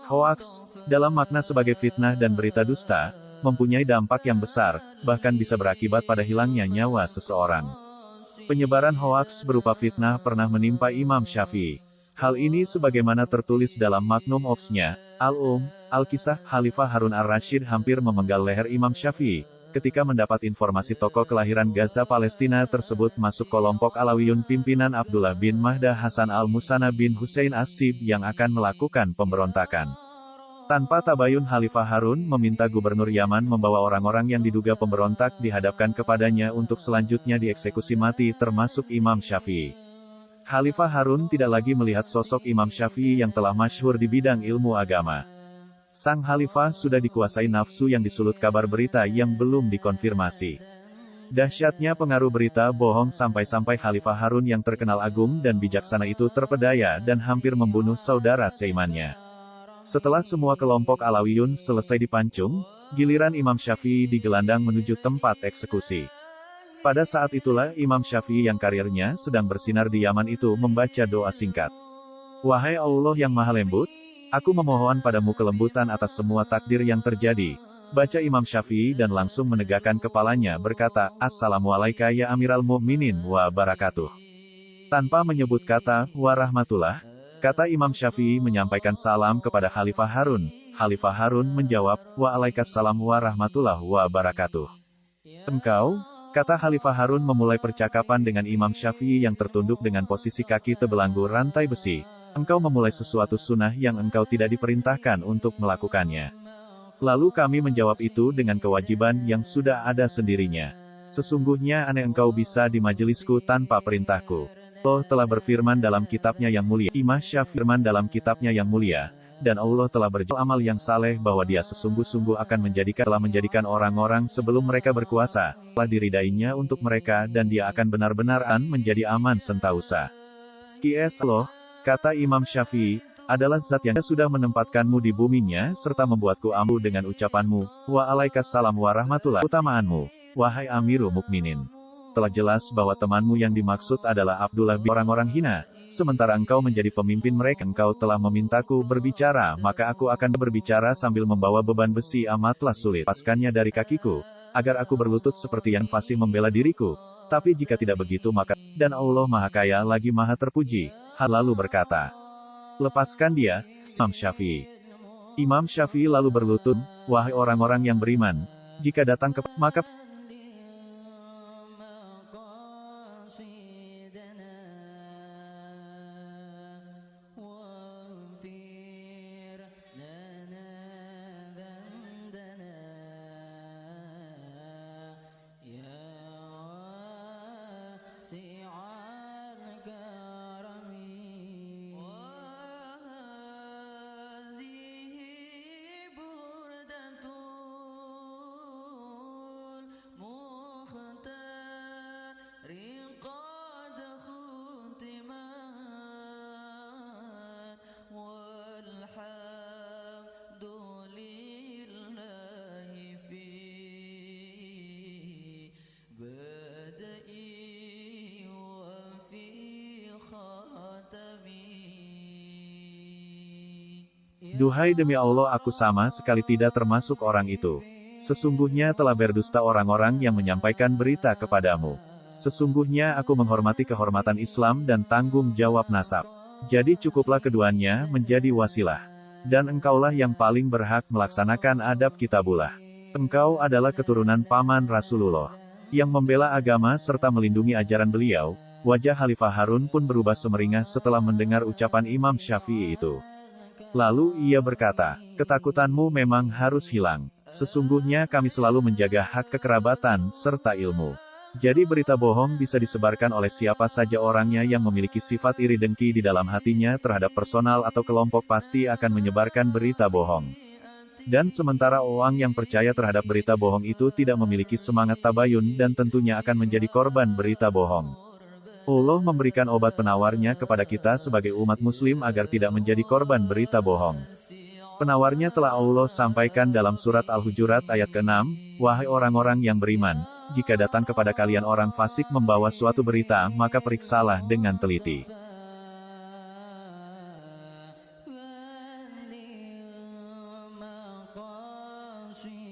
Hoaks, dalam makna sebagai fitnah dan berita dusta, mempunyai dampak yang besar, bahkan bisa berakibat pada hilangnya nyawa seseorang. Penyebaran hoaks berupa fitnah pernah menimpa Imam Syafi'i. Hal ini sebagaimana tertulis dalam Magnum Opus-nya, Al-Kisah, Khalifah Harun ar-Rasyid hampir memenggal leher Imam Syafi'i, ketika mendapat informasi tokoh kelahiran Gaza Palestina tersebut masuk kelompok Alawiyun pimpinan Abdullah bin Mahdah Hasan al-Musanna bin Hussein as-Sib yang akan melakukan pemberontakan. Tanpa tabayun Khalifah Harun meminta gubernur Yaman membawa orang-orang yang diduga pemberontak dihadapkan kepadanya untuk selanjutnya dieksekusi mati termasuk Imam Syafi'i. Khalifah Harun tidak lagi melihat sosok Imam Syafi'i yang telah masyhur di bidang ilmu agama. Sang Khalifah sudah dikuasai nafsu yang disulut kabar berita yang belum dikonfirmasi. Dahsyatnya pengaruh berita bohong sampai-sampai Khalifah Harun yang terkenal agung dan bijaksana itu terpedaya dan hampir membunuh saudara seimannya. Setelah semua kelompok Alawiyun selesai dipancung, giliran Imam Syafi'i digelandang menuju tempat eksekusi. Pada saat itulah Imam Syafi'i yang karirnya sedang bersinar di Yaman itu membaca doa singkat. Wahai Allah yang Maha Lembut, aku memohon padamu kelembutan atas semua takdir yang terjadi. Baca Imam Syafi'i dan langsung menegakkan kepalanya berkata, Assalamualaikum ya Amiral Mu'minin wa barakatuh. Tanpa menyebut kata, wa rahmatullah, kata Imam Syafi'i menyampaikan salam kepada Khalifah Harun. Khalifah Harun menjawab, Waalaikumsalam wa rahmatullah wa barakatuh. Engkau? Kata Khalifah Harun memulai percakapan dengan Imam Syafi'i yang tertunduk dengan posisi kaki terbelenggu rantai besi. Engkau memulai sesuatu sunnah yang engkau tidak diperintahkan untuk melakukannya. Lalu kami menjawab itu dengan kewajiban yang sudah ada sendirinya. Sesungguhnya aneh engkau bisa di majelisku tanpa perintahku. Allah telah berfirman dalam kitabnya yang mulia. Imam Syafi'i firman dalam kitabnya yang mulia. Dan Allah telah amal yang saleh bahwa dia sesungguh-sungguh akan telah menjadikan orang-orang sebelum mereka berkuasa, telah diridainya untuk mereka dan dia akan benar-benar menjadi aman sentausa. Qs Allah, kata Imam Syafi'i, adalah zat yang sudah menempatkanmu di buminya serta membuatku ambu dengan ucapanmu, Waalaikumsalam warahmatullah, utamaanmu, wahai Amirul Mukminin. Telah jelas bahwa temanmu yang dimaksud adalah Abdullah bin orang-orang hina. Sementara engkau menjadi pemimpin mereka, engkau telah memintaku berbicara, maka aku akan berbicara sambil membawa beban besi amatlah sulit. Lepaskannya dari kakiku, agar aku berlutut seperti yang fasih membela diriku. Tapi jika tidak begitu maka, dan Allah Maha Kaya lagi Maha Terpuji. Hal lalu berkata, lepaskan dia, Imam Syafi'i. Imam Syafi'i lalu berlutut, wahai orang-orang yang beriman, jika datang ke maka Duhai demi Allah aku sama sekali tidak termasuk orang itu. Sesungguhnya telah berdusta orang-orang yang menyampaikan berita kepadamu. Sesungguhnya aku menghormati kehormatan Islam dan tanggung jawab nasab. Jadi cukuplah keduanya menjadi wasilah. Dan engkaulah yang paling berhak melaksanakan adab kitabullah. Engkau adalah keturunan paman Rasulullah, yang membela agama serta melindungi ajaran beliau. Wajah Khalifah Harun pun berubah semeringah setelah mendengar ucapan Imam Syafi'i itu. Lalu ia berkata, ketakutanmu memang harus hilang. Sesungguhnya kami selalu menjaga hak kekerabatan serta ilmu. Jadi berita bohong bisa disebarkan oleh siapa saja orangnya yang memiliki sifat iri dengki di dalam hatinya terhadap personal atau kelompok pasti akan menyebarkan berita bohong. Dan sementara orang yang percaya terhadap berita bohong itu tidak memiliki semangat tabayun dan tentunya akan menjadi korban berita bohong. Allah memberikan obat penawarnya kepada kita sebagai umat muslim agar tidak menjadi korban berita bohong. Penawarnya telah Allah sampaikan dalam surat Al-Hujurat ayat ke-6, wahai orang-orang yang beriman, jika datang kepada kalian orang fasik membawa suatu berita, maka periksalah dengan teliti. 心。